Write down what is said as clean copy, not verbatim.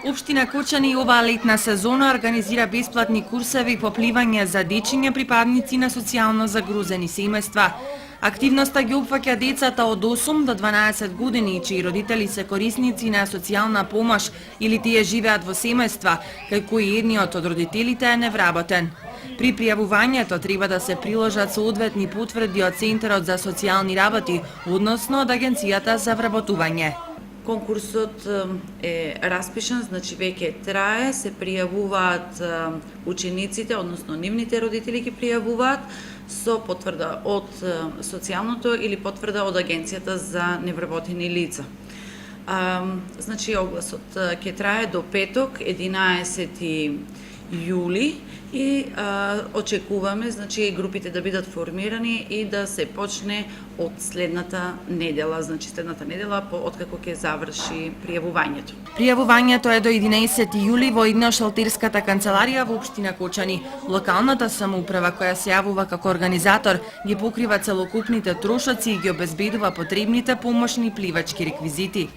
Општина Кочани оваа летна сезона организира бесплатни курсеви по пливање за дечиња припадници на социјално загрузени семејства. Активноста ги опфаќа децата од 8 до 12 години, чии родители се корисници на социјална помош или тие живеат во семејства, кај кои едниот од родителите е невработен. При пријавувањето треба да се приложат соодветни потврди од Центарот за социјални работи, односно од Агенцијата за вработување. Конкурсот е распишан, значи веќе трае, се пријавуваат учениците, односно нивните родители ги пријавуваат со потврда од социјалното или потврда од Агенцијата за невработени лица. Значи огласот ќе трае до петок, 11 јули и очекуваме значи групите да бидат формирани и да се почне од следната недела, значи следната недела откако ќе заврши пријавувањето. Пријавувањето е до 11 јули во идно-шалтерската канцеларија во општина Кочани. Локалната самоуправа која се јавува како организатор ги покрива целокупните трошоци и ги обезбедува потребните помошни пливачки реквизити.